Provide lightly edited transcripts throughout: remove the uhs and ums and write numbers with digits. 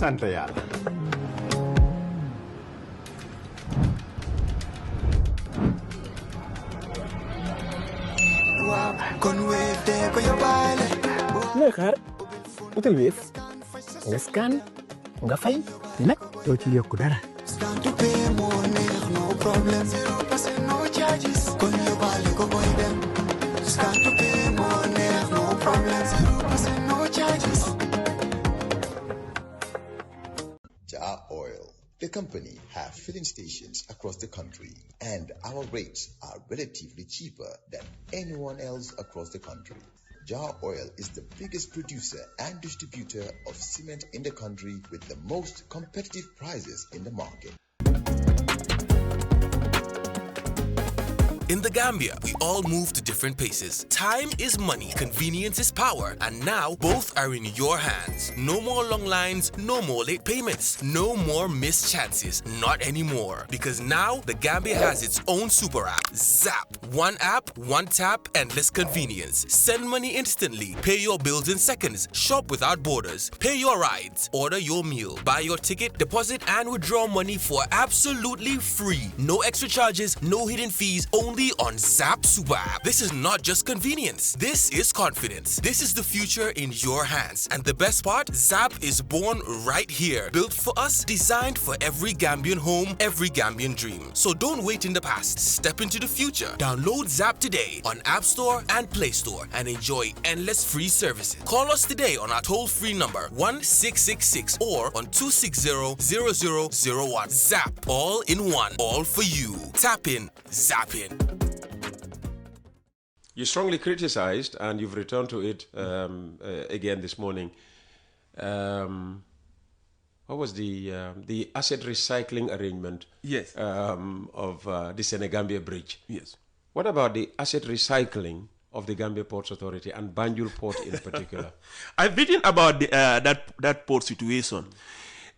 sant yàlla. looy xaar utal Wave nga scan nga fay nag doo ci yokku dara. Jar Oil, the company, have filling stations across the country, and our rates are relatively cheaper than anyone else across the country. Jar Oil is the biggest producer and distributor of cement in the country with the most competitive prices in the market. In the Gambia, we all move to different paces. Time is money, convenience is power, and now both are in your hands. No more long lines, no more late payments, no more missed chances, not anymore. Because now the Gambia has its own super app, Zap. One app, one tap, endless convenience. Send money instantly, pay your bills in seconds, shop without borders, pay your rides, order your meal, buy your ticket, deposit and withdraw money for absolutely free. No extra charges, no hidden fees, only on Zap Super App. This is not just convenience. This is confidence. This is the future in your hands. And the best part, Zap is born right here. Built for us, designed for every Gambian home, every Gambian dream. So don't wait in the past. Step into the future. Download Zap today on App Store and Play Store and enjoy endless free services. Call us today on our toll-free number 1666 or on 260-0001. Zap. All in one. All for you. Tap in. Zap in. You strongly criticized, and you've returned to it again this morning. What was the asset recycling arrangement? Yes. Of the Senegambia bridge. Yes. What about the asset recycling of the Gambia Ports Authority and Banjul Port in particular? I've written about that port situation.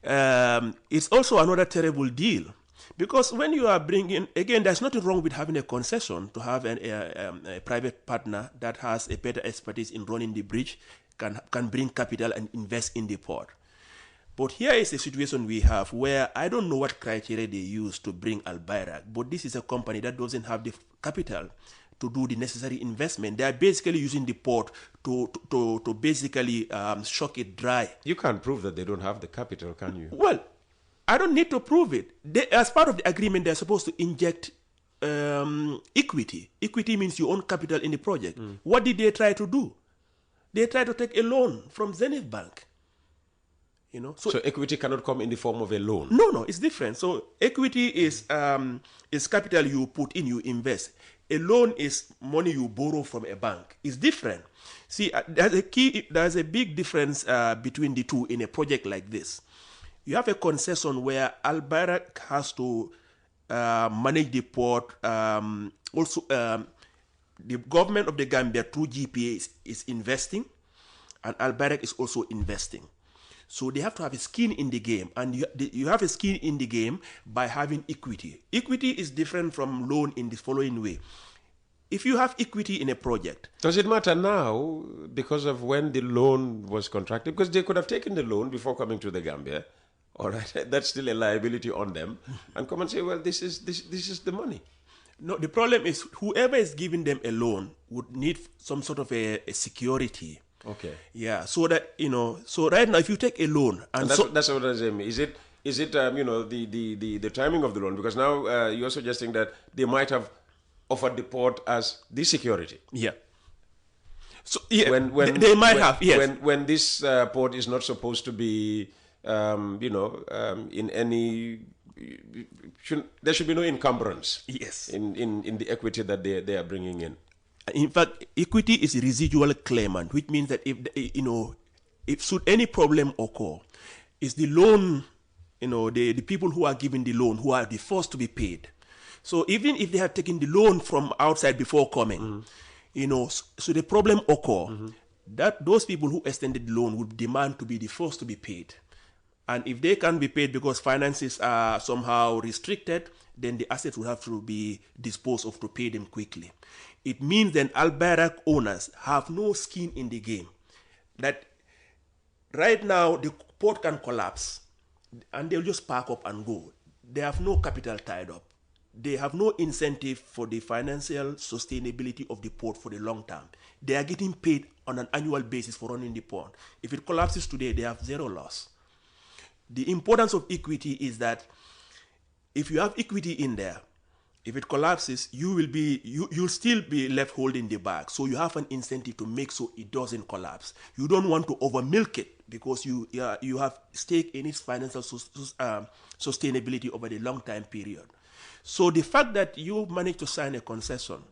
It's also another terrible deal. Because when you are bringing, again, there's nothing wrong with having a concession to have a private partner that has a better expertise in running the bridge, can bring capital and invest in the port. But here is a situation we have where I don't know what criteria they use to bring Al Bayrak, but this is a company that doesn't have the capital to do the necessary investment. They are basically using the port to basically shock it dry. You can't prove that they don't have the capital, can you? Well, I don't need to prove it. As part of the agreement, they're supposed to inject equity. Equity means you own capital in the project. What did they try to do? They tried to take a loan from Zenith Bank. You know, so equity cannot come in the form of a loan. No, it's different. So equity is capital you put in, you invest. A loan is money you borrow from a bank. It's different. See, there's a big difference between the two in a project like this. You have a concession where Al Bayrak has to manage the port. Also, the government of the Gambia through GPA is investing, and Al Bayrak is also investing. So they have to have a skin in the game, and you have a skin in the game by having equity. Equity is different from loan in the following way. If you have equity in a project... Does it matter now because of when the loan was contracted? Because they could have taken the loan before coming to the Gambia. All right, that's still a liability on them. And come and say, well, this is the money. No, the problem is whoever is giving them a loan would need some sort of a security. Okay. Yeah, so that, so right now if you take a loan... And that's what I'm saying. Is it the timing of the loan? Because now you're suggesting that they might have offered the port as the security. Yeah. So yeah, they might have, yes. When this port is not supposed to be, in any... there should be no encumbrance. Yes. In the equity that they are bringing in. In fact, equity is a residual claimant, which means that if should any problem occur, it's the loan, the people who are giving the loan who are the first to be paid. So even if they have taken the loan from outside before coming, so the problem occur, that those people who extended the loan would demand to be the first to be paid. And if they can't be paid because finances are somehow restricted, then the assets will have to be disposed of to pay them quickly. It means then Al Bayrak owners have no skin in the game. That right now the port can collapse and they'll just park up and go. They have no capital tied up. They have no incentive for the financial sustainability of the port for the long term. They are getting paid on an annual basis for running the port. If it collapses today, they have zero loss. The importance of equity is that if you have equity in there, if it collapses, you'll still be left holding the bag. So you have an incentive to make so it doesn't collapse. You don't want to over milk it because you have stake in its financial sustainability over the long time period. So the fact that you managed to sign a concession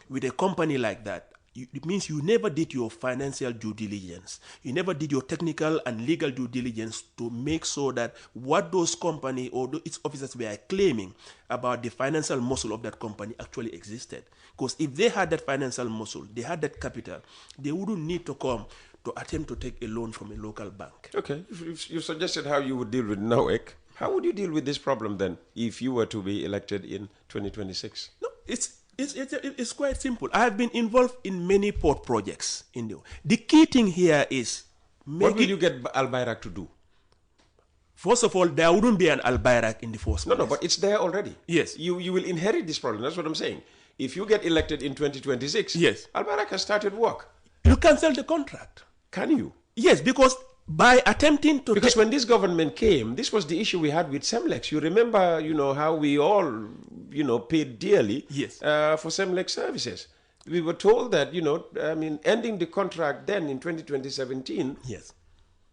with a company like that, it means you never did your financial due diligence. You never did your technical and legal due diligence to make sure that what those company or its officers were claiming about the financial muscle of that company actually existed. Because if they had that financial muscle, they had that capital, they wouldn't need to come to attempt to take a loan from a local bank. Okay, if you suggested how you would deal with NOEC, how would you deal with this problem then if you were to be elected in 2026? No, it's quite simple. I have been involved in many port projects. The key thing here is what will you get Al Bayrak to do? First of all, there wouldn't be an Al Bayrak in the first place. No, but it's there already. Yes. You will inherit this problem. That's what I'm saying. If you get elected in 2026, yes, Al Bayrak has started work. You cancel the contract. Can you? Yes, because by attempting to... Because when this government came, this was the issue we had with Semlex. You remember, how we all, paid dearly yes, for Semlex services. We were told that, ending the contract then in 2017 yes,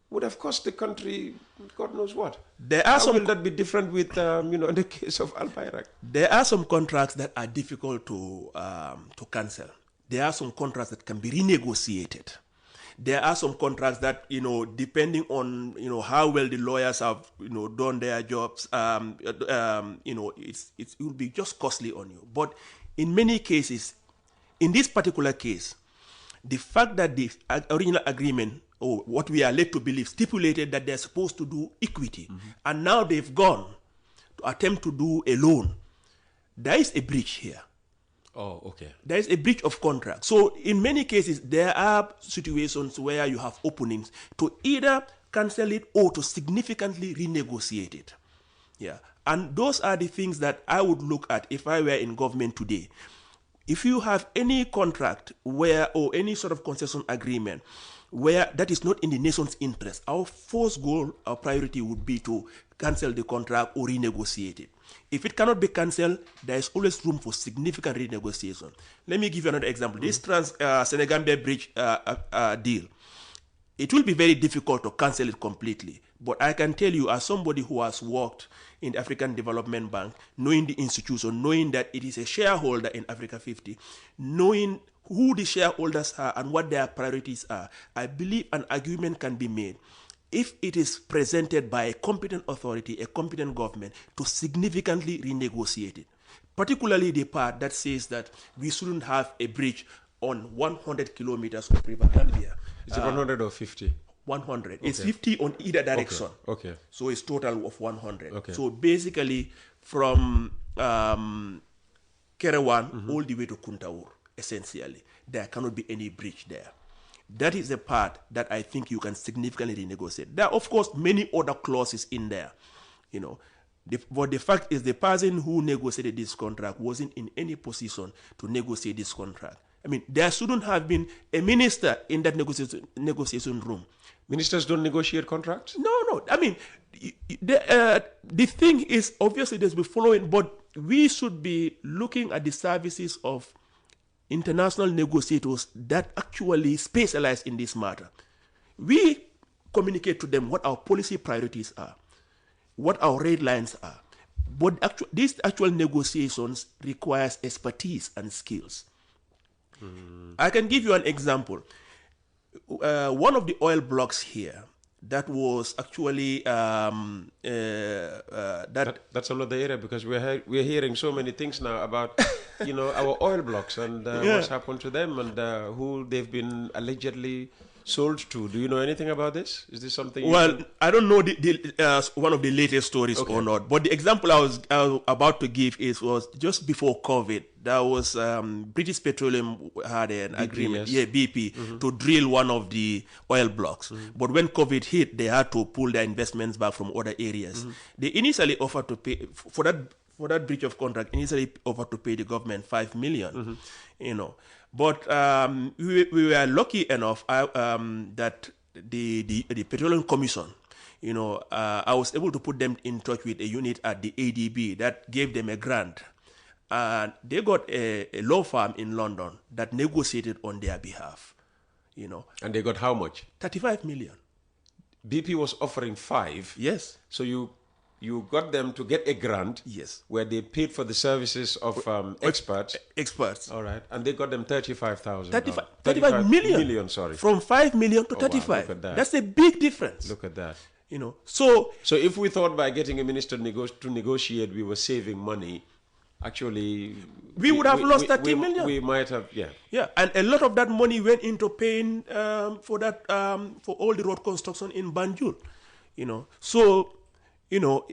would have cost the country God knows what. How will that be different with, in the case of Al Bayrak? There are some contracts that are difficult to cancel. There are some contracts that can be renegotiated. There are some contracts that, depending on, how well the lawyers have, done their jobs, it will be just costly on you. But in many cases, in this particular case, the fact that the original agreement, or what we are led to believe, stipulated that they're supposed to do equity, and now they've gone to attempt to do a loan, there is a breach here. Oh, okay. There is a breach of contract. So in many cases, there are situations where you have openings to either cancel it or to significantly renegotiate it. Yeah. And those are the things that I would look at if I were in government today. If you have any contract or any sort of concession agreement where that is not in the nation's interest, our first goal, our priority would be to cancel the contract or renegotiate it. If it cannot be cancelled, there is always room for significant renegotiation. Let me give you another example. This Senegambia bridge deal, it will be very difficult to cancel it completely. But I can tell you, as somebody who has worked in the African Development Bank, knowing the institution, knowing that it is a shareholder in Africa 50, knowing who the shareholders are and what their priorities are, I believe an argument can be made if it is presented by a competent authority, a competent government, to significantly renegotiate it. Particularly the part that says that we shouldn't have a bridge on 100 kilometers of River Gambia. Is it 100 or 50? 100. Okay. It's 50 on either direction. Okay. So it's total of 100. Okay. So basically from Kerewan all the way to Kuntaur, essentially, there cannot be any bridge there. That is the part that I think you can significantly renegotiate. There are, of course, many other clauses in there, but the fact is the person who negotiated this contract wasn't in any position to negotiate this contract. I mean, there shouldn't have been a minister in that negotiation room. Ministers don't negotiate contracts? No. I mean, the thing is, obviously, there's be following, but we should be looking at the services of international negotiators that actually specialize in this matter. We communicate to them what our policy priorities are, what our red lines are. But these actual negotiations requires expertise and skills. I can give you an example. One of the oil blocks here that was actually that's another area, because we're hearing so many things now about our oil blocks and what's happened to them and who they've been allegedly Sold to. Do you know anything about this? Is this something? Well, I don't know one of the latest stories or not, but the example I was about to give was just before COVID. That was British Petroleum had an agreement, BP, to drill one of the oil blocks. But when COVID hit, they had to pull their investments back from other areas. They initially offered to pay for that breach of contract. Initially offered to pay the government $5 million, you know. But we were lucky enough that the Petroleum Commission, you know, I was able to put them in touch with a unit at the ADB that gave them a grant. And they got a law firm in London that negotiated on their behalf, you know. And they got how much? 35 million. BP was offering 5. Yes. So you got them to get a grant. Yes. Where they paid for the services of experts. Experts. All right. And they got them 35,000. 35 million. Million, sorry. From 5 million to 35. Wow, look at that. That's a big difference. Look at that. You know. So if we thought by getting a minister to negotiate we were saving money, actually we would have lost 30 million. We might have, Yeah, and a lot of that money went into paying for for all the road construction in Banjul, you know. So, you know.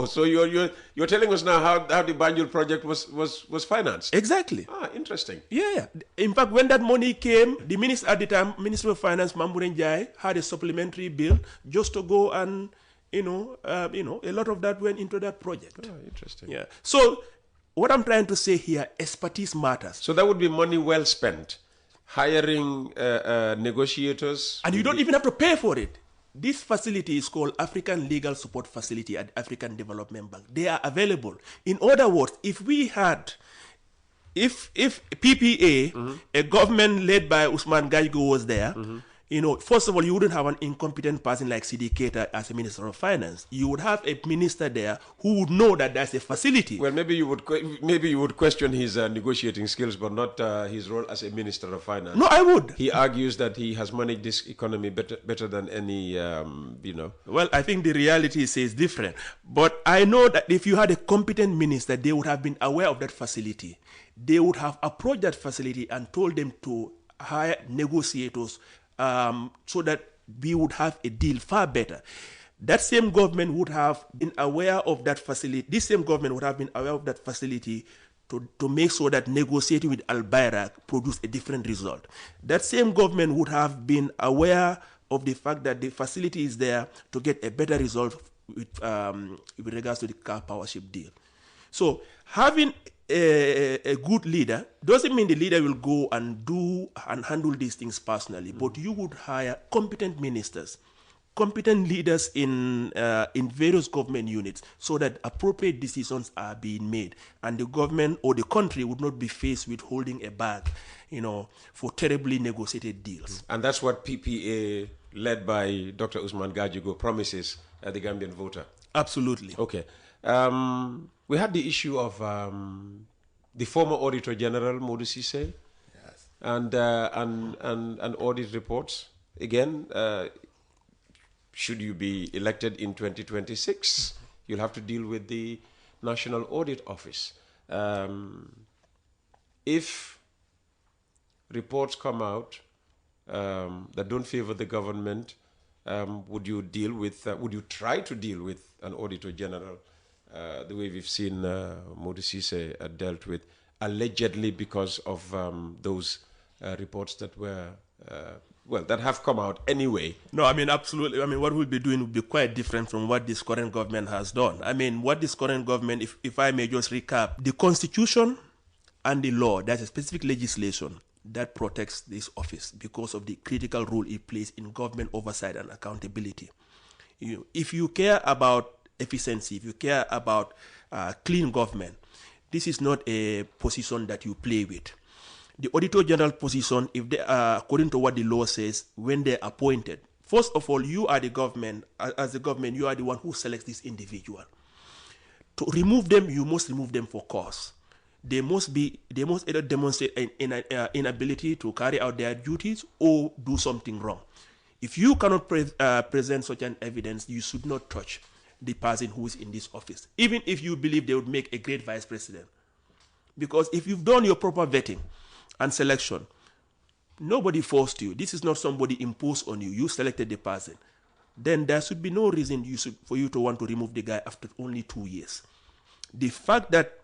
So you're telling us now how the Banjul project was financed? Exactly. Interesting. Yeah. In fact, when that money came, the minister at the time, Minister of Finance Mamburen Jai, had a supplementary bill just to go and a lot of that went into that project. Interesting. Yeah. So what I'm trying to say here, expertise matters. So that would be money well spent, hiring negotiators. And you don't even have to pay for it. This facility is called African Legal Support Facility at African Development Bank. They are available. In other words, if PPA, a government led by Ousman Gagigo was there, you know, first of all, you wouldn't have an incompetent person like C.D. Keita as a Minister of Finance. You would have a minister there who would know that there's a facility. Well, maybe you would question his negotiating skills, but not his role as a Minister of Finance. No, I would. He argues that he has managed this economy better than any, Well, I think the reality says different. But I know that if you had a competent minister, they would have been aware of that facility. They would have approached that facility and told them to hire negotiators so that we would have a deal far better. That same government would have been aware of that facility. This same government would have been aware of that facility to make sure that negotiating with Al-Bayrak produced a different result. That same government would have been aware of the fact that the facility is there to get a better result with regards to the car powership deal. So having a good leader doesn't mean the leader will go and do and handle these things personally, but you would hire competent ministers, competent leaders in various government units, so that appropriate decisions are being made, and the government or the country would not be faced with holding a bag, you know, for terribly negotiated deals. And that's what PPA, led by Dr. Ousman Gagigo, promises the Gambian voter. Absolutely. Okay. We had the issue of the former Auditor General, Modou Cissé, Yes. and audit reports. Again, should you be elected in 2026, you'll have to deal with the National Audit Office. If reports come out that don't favor the government, would you try to deal with an Auditor General the way we've seen Modou Cissé dealt with, allegedly because of those reports that were, that have come out anyway? No, I mean, absolutely. I mean, what we'll be doing will be quite different from what this current government has done. I mean, what this current government, if I may just recap, the Constitution and the law, there's a specific legislation that protects this office because of the critical role it plays in government oversight and accountability. If you care about efficiency, if you care about clean government, this is not a position that you play with. The Auditor General position, if they according to what the law says, when they're appointed, first of all, you are the government. As the government, you are the one who selects this individual. To remove them, you must remove them for cause. They must either demonstrate an inability to carry out their duties or do something wrong. If you cannot present such an evidence, you should not touch the person who is in this office, even if you believe they would make a great vice president. Because if you've done your proper vetting and selection, Nobody forced you. This is not somebody imposed on you. You selected the person. Then there should be no reason for you to want to remove the guy after only 2 years. The fact that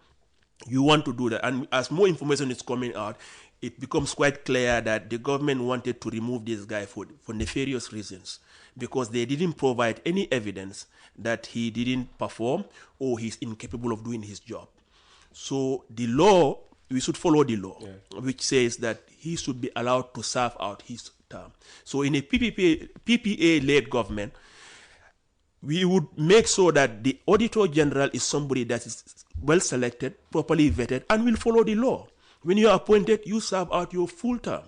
you want to do that, and as more information is coming out, it becomes quite clear that the government wanted to remove this guy for nefarious reasons, because they didn't provide any evidence that he didn't perform or he's incapable of doing his job. So the law, we should follow the law, which says that he should be allowed to serve out his term. So in a PPA-led government, we would make sure that the Auditor General is somebody that is well selected, properly vetted, and will follow the law. When you are appointed, you serve out your full term.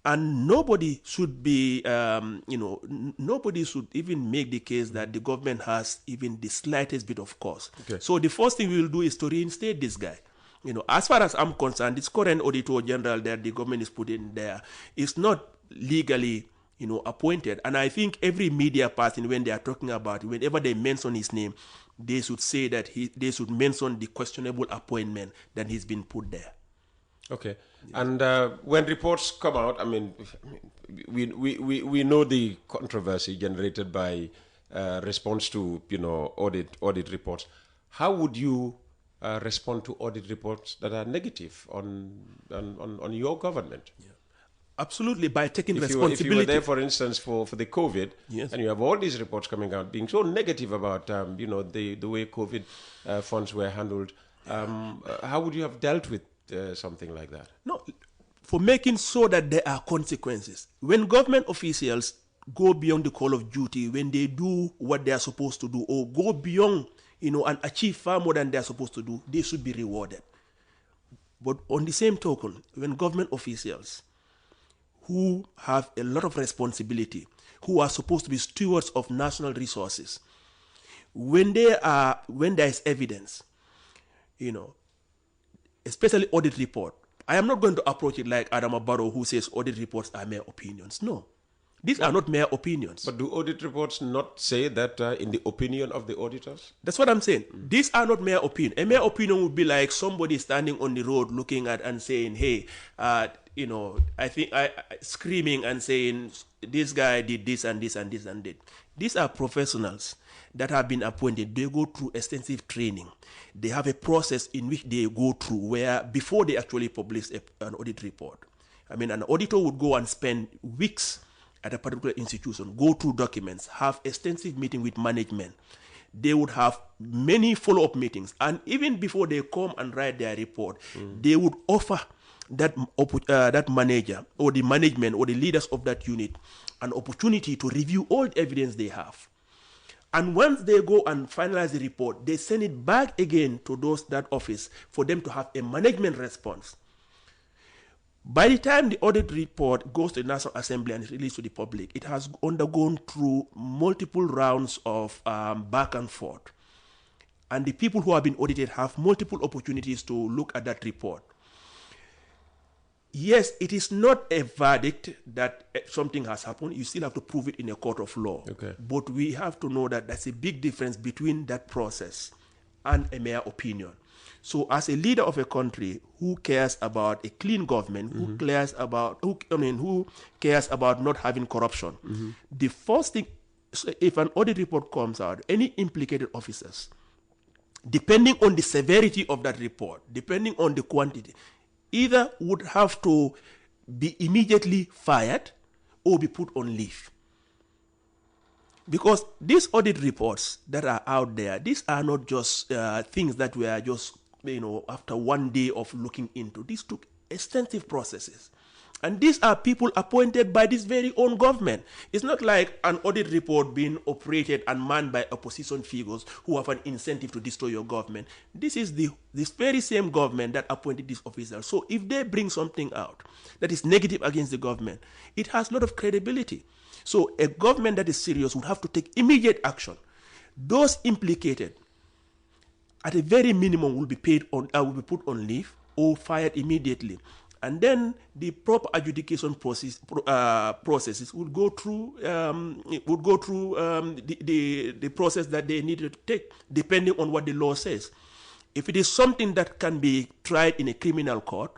And nobody should be, nobody should even make the case that the government has even the slightest bit of cause. Okay. So the first thing we will do is to reinstate this guy. As far as I'm concerned, this current Auditor General that the government is putting there is not legally, appointed. And I think every media person, when they are talking about it, whenever they mention his name, they should say that they should mention the questionable appointment that he's been put there. Okay. And when reports come out, I mean, we know the controversy generated by response to audit reports. How would you respond to audit reports that are negative on your government? Yeah. Absolutely, by taking responsibility. If you were there, for instance, for the COVID, yes, and you have all these reports coming out being so negative about the way COVID funds were handled, how would you have dealt with something like that? No, for making sure that there are consequences. When government officials go beyond the call of duty, when they do what they are supposed to do, or go beyond, and achieve far more than they are supposed to do, they should be rewarded. But on the same token, when government officials who have a lot of responsibility, who are supposed to be stewards of national resources, when there is evidence, especially audit report, I am not going to approach it like Adama Barrow, who says audit reports are mere opinions. No, these are not mere opinions. But do audit reports not say that in the opinion of the auditors? That's what I'm saying. These are not mere opinion. A mere opinion would be like somebody standing on the road looking at and saying, hey, screaming and saying, this guy did this and this and this and that. These are professionals that have been appointed. They go through extensive training. They have a process in which they go through where before they actually publish an audit report. I mean, an auditor would go and spend weeks at a particular institution, go through documents, have extensive meeting with management. They would have many follow-up meetings. And even before they come and write their report, they would offer that manager or the management or the leaders of that unit an opportunity to review all the evidence they have. And once they go and finalize the report, they send it back again to that office for them to have a management response. By the time the audit report goes to the National Assembly and is released to the public, it has undergone through multiple rounds of back and forth. And the people who have been audited have multiple opportunities to look at that report. Yes, it is not a verdict that something has happened. You still have to prove it in a court of law. Okay. But we have to know that there's a big difference between that process and a mere opinion. So as a leader of a country who cares about a clean government, who cares about not having corruption, the first thing, if an audit report comes out, any implicated officers, depending on the severity of that report, depending on the quantity, either would have to be immediately fired or be put on leave. Because these audit reports that are out there, these are not just things that were just, after one day of looking into. These took extensive processes. And these are people appointed by this very own government. It's not like an audit report being operated and manned by opposition figures who have an incentive to destroy your government. This is this very same government that appointed these officers. So if they bring something out that is negative against the government, it has a lot of credibility. So a government that is serious would have to take immediate action. Those implicated, at a very minimum, will be put on leave or fired immediately. And then the proper adjudication processes would go through the process that they needed to take, depending on what the law says. If it is something that can be tried in a criminal court,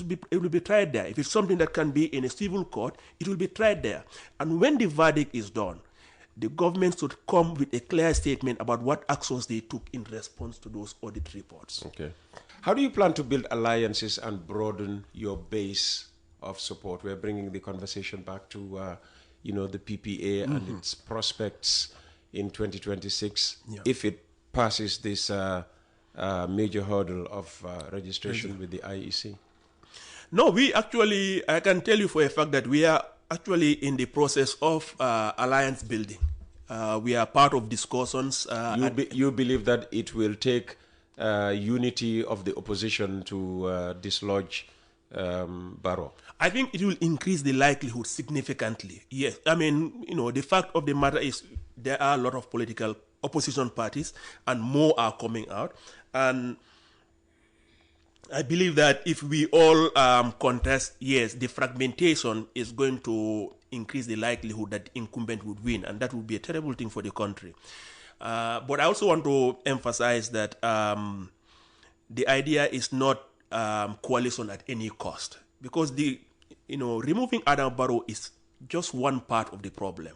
it will be tried there. If it's something that can be in a civil court, it will be tried there. And when the verdict is done, the government should come with a clear statement about what actions they took in response to those audit reports. Okay. How do you plan to build alliances and broaden your base of support? We're bringing the conversation back to, the PPA and its prospects in 2026, if it passes this major hurdle of registration with the IEC. No, I can tell you for a fact that we are actually in the process of alliance building. We are part of discussions. You believe that it will take unity of the opposition to dislodge Barrow? I think it will increase the likelihood significantly. Yes. I mean, the fact of the matter is there are a lot of political opposition parties and more are coming out. And I believe that if we all contest, yes, the fragmentation is going to increase the likelihood that the incumbent would win, and that would be a terrible thing for the country. But I also want to emphasize that the idea is not coalition at any cost, because removing Adam Barrow is just one part of the problem.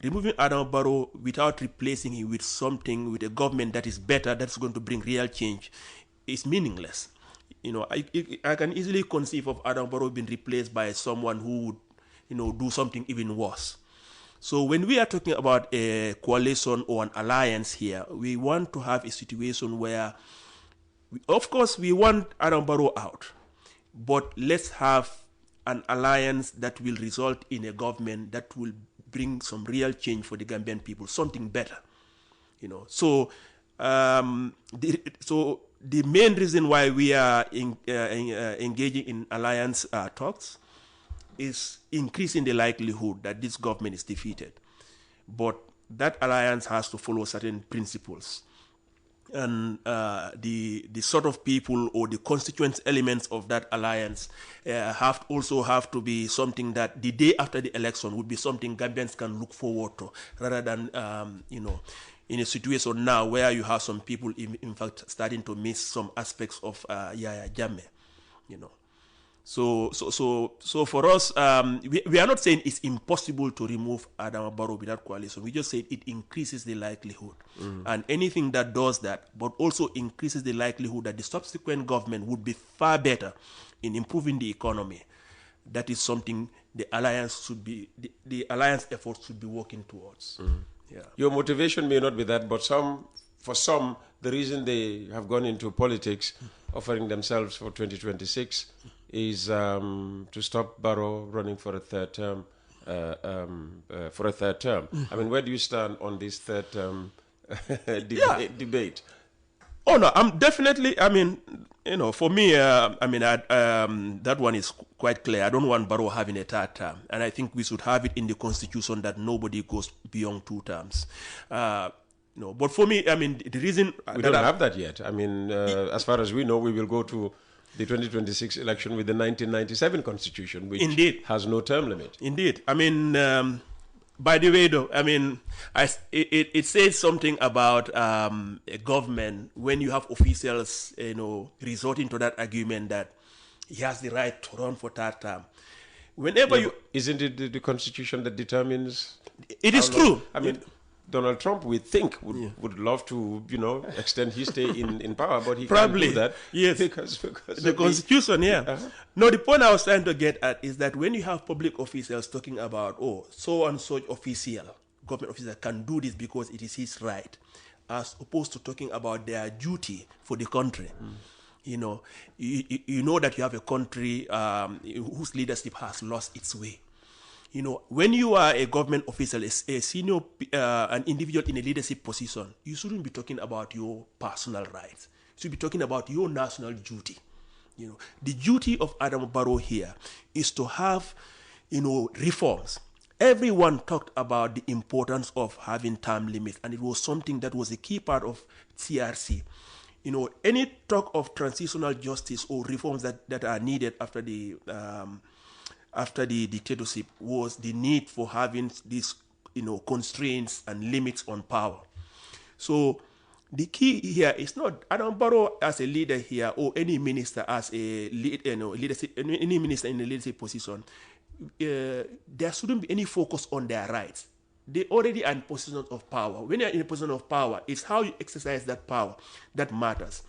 Removing Adam Barrow without replacing him with a government that is better, that's going to bring real change, is meaningless. I can easily conceive of Adam Barrow being replaced by someone who would, do something even worse. So when we are talking about a coalition or an alliance here, we want to have a situation where, of course, we want Adam Barrow out, but let's have an alliance that will result in a government that will bring some real change for the Gambian people, something better. So the main reason why we are engaging in alliance talks is increasing the likelihood that this government is defeated. But that alliance has to follow certain principles. And the sort of people or the constituent elements of that alliance have to be something that the day after the election would be something Gambians can look forward to, rather than, in a situation now where you have some people, in fact, starting to miss some aspects of Yaya Jammeh, So for us, we are not saying it's impossible to remove Adama Barrow without coalition. We just say it increases the likelihood. And anything that does that, but also increases the likelihood that the subsequent government would be far better in improving the economy. That is something the alliance the alliance efforts should be working towards. Yeah. Your motivation may not be that, but for some, the reason they have gone into politics, offering themselves for 2026, is to stop Barrow running for a third term. I mean, where do you stand on this third term debate? Oh no, I'm definitely. I mean, for me, that one is quite clear. I don't want Barrow having a third term, and I think we should have it in the constitution that nobody goes beyond 2 terms. But for me, I mean, the reason we don't have that yet. I mean, as far as we know, we will go to the 2026 election with the 1997 constitution, which Indeed. has no term limit. Indeed. I mean, by the way, though, I mean, it says something about a government when you have officials, resorting to that argument that he has the right to run for third term. Whenever isn't it the constitution that determines? It is true. I mean, Donald Trump, we think, would love to, extend his stay in power, but he can't do that. Yes, because the constitution, No, the point I was trying to get at is that when you have public officials talking about, so and so official, government official can do this because it is his right, as opposed to talking about their duty for the country. You know that you have a country whose leadership has lost its way. When you are a government official, a senior, an individual in a leadership position, you shouldn't be talking about your personal rights. You should be talking about your national duty. The duty of Adam Barrow here is to have, reforms. Everyone talked about the importance of having term limits, and it was something that was a key part of CRC. Any talk of transitional justice or reforms that are needed after the dictatorship was the need for having these, constraints and limits on power. So The key here is not Adam Barrow as a leader here or any minister as a leadership, any minister in a leadership position. There shouldn't be any focus on their rights. They already are in position of power. When you're in a position of power, it's how you exercise that power that matters.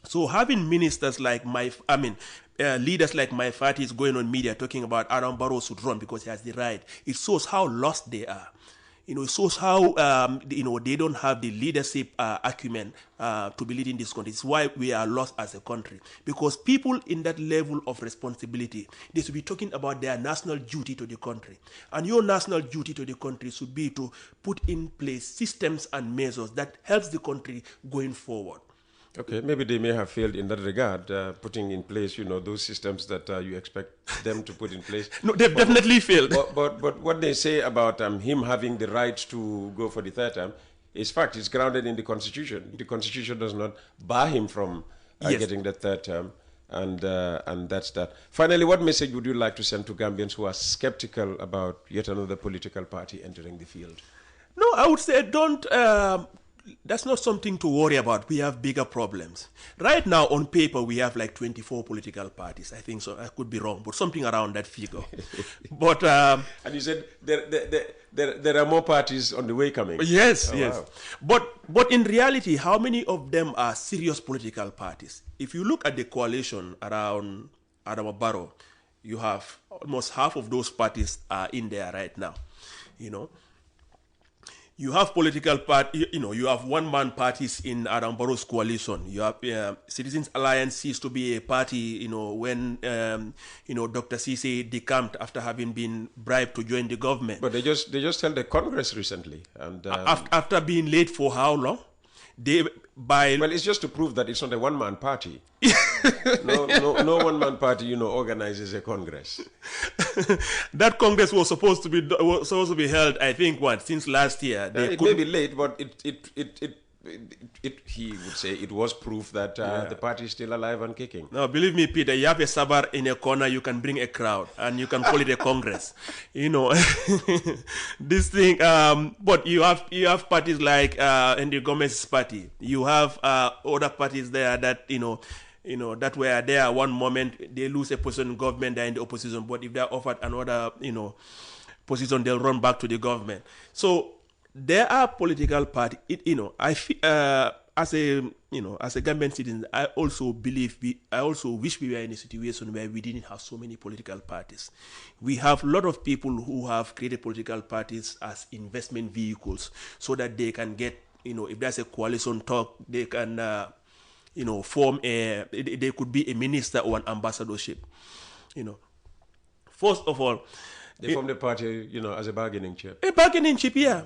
So having ministers like leaders like my party is going on media talking about Adam Barrow should run because he has the right. It shows how lost they are. It shows how they don't have the leadership acumen to be leading this country. It's why we are lost as a country. Because people in that level of responsibility, they should be talking about their national duty to the country. And your national duty to the country should be to put in place systems and measures that helps the country going forward. Okay, maybe they may have failed in that regard, putting in place, those systems that you expect them to put in place. No, they've definitely failed. But what they say about him having the right to go for the third term is fact. It's grounded in the Constitution. The Constitution does not bar him from getting the third term, and that's that. Finally, what message would you like to send to Gambians who are skeptical about yet another political party entering the field? No, I would say don't... that's not something to worry about. We have bigger problems. Right now, on paper, we have like 24 political parties. I think so. I could be wrong, but something around that figure. But and you said there are more parties on the way coming. Yes, oh, yes. Wow. But in reality, how many of them are serious political parties? If you look at the coalition around Adam Barrow, you have almost half of those parties are in there right now. You have political party, you have one-man parties in Adam Barrow's coalition. You have Citizens Alliance ceased to be a party, when, Dr. Cisse decamped after having been bribed to join the government. But they just held a congress recently. And after being late for how long? Well, it's just to prove that it's not a one-man party. no one-man party, organizes a congress. That congress was supposed to be held, I think, since last year. It may be late, but he would say it was proof that the party is still alive and kicking. No, believe me, Peter, you have a sabar in a corner, you can bring a crowd, and you can call it a congress. This thing, but you have parties like in the Gomez party. You have other parties there that, that were there one moment, they lose a position in government, they're in the opposition, but if they're offered another, position, they'll run back to the government. So, there are political parties. I feel as a Gambian citizen, I also wish we were in a situation where we didn't have so many political parties. We have a lot of people who have created political parties as investment vehicles, so that they can get, if there's a coalition talk, they can, form they could be a minister or an ambassadorship. First of all, they formed a party, as a bargaining chip. A bargaining chip, yeah.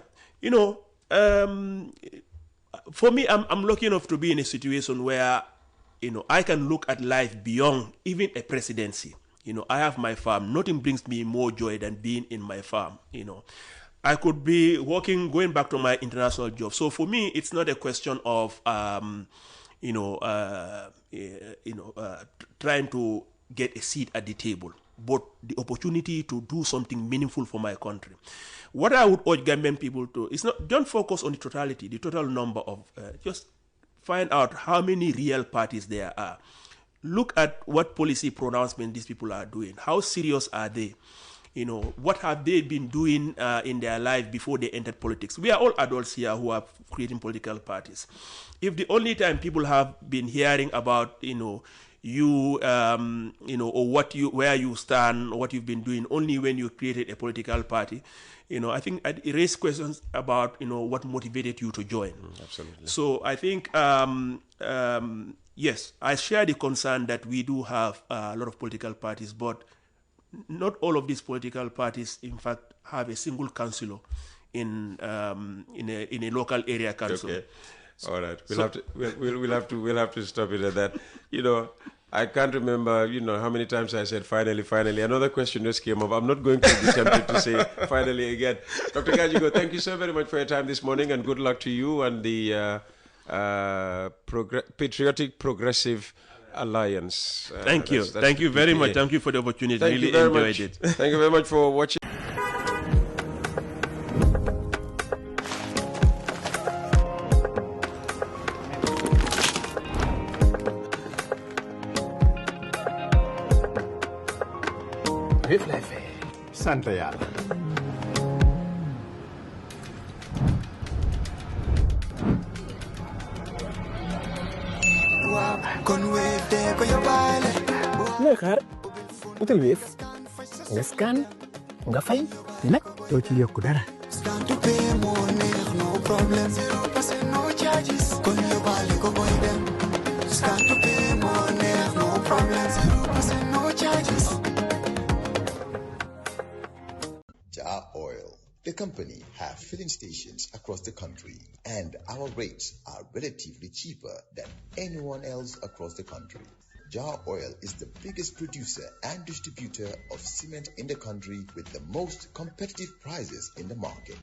For me, I'm lucky enough to be in a situation where, I can look at life beyond even a presidency. I have my farm. Nothing brings me more joy than being in my farm. I could be working, going back to my international job. So for me, it's not a question of, trying to get a seat at the table, but the opportunity to do something meaningful for my country. What I would urge Gambian people to is don't focus on the totality, the total number of, just find out how many real parties there are. Look at what policy pronouncements these people are doing. How serious are they? What have they been doing in their life before they entered politics? We are all adults here who are creating political parties. If the only time people have been hearing about, you, or where you stand, or what you've been doing, only when you created a political party, I think it raised questions about, what motivated you to join. Absolutely. So I think, yes, I share the concern that we do have a lot of political parties, but not all of these political parties, in fact, have a single councillor in a local area council. Okay. All right. We'll have to stop it at that. I can't remember, how many times I said finally. Another question just came up. I'm not going to be tempted to say finally again. Dr. Gagigo, thank you so very much for your time this morning, and good luck to you and the Patriotic Progressive Alliance. Thank you. Thank you very much. Thank you for the opportunity. Thank really you very enjoyed much. it. Thank you very much for watching. Wave lay fay. sant yàlla. looy xaar utal Wave nga scan nga fay te nag doo ci yokku dara. Jar Oil, the company, have filling stations across the country, and our rates are relatively cheaper than anyone else across the country. Jar Oil is the biggest producer and distributor of cement in the country with the most competitive prices in the market.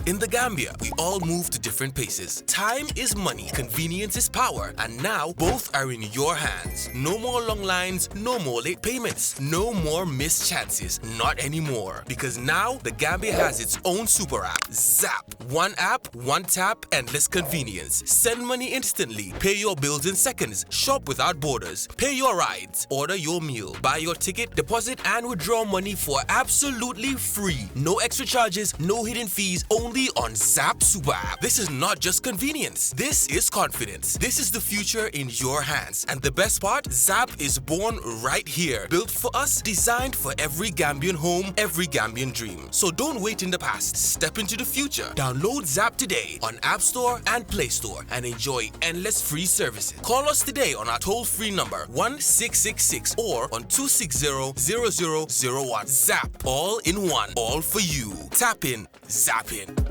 In the Gambia, we all move to different paces. Time is money, convenience is power, and now both are in your hands. No more long lines, no more late payments, no more missed chances, not anymore. Because now the Gambia has its own super app, Zap. One app, one tap, endless convenience. Send money instantly, pay your bills in seconds, shop without borders, pay your rides, order your meal, buy your ticket, deposit and withdraw money for absolutely free. No extra charges, no hidden fees, only on Zap Super App. This is not just convenience. This is confidence. This is the future in your hands. And the best part, Zap is born right here. Built for us, designed for every Gambian home, every Gambian dream. So don't wait in the past. Step into the future. Download Zap today on App Store and Play Store and enjoy endless free services. Call us today on our toll-free number 1666 or on 260-0001. Zap. All in one. All for you. Tap in. Zap in.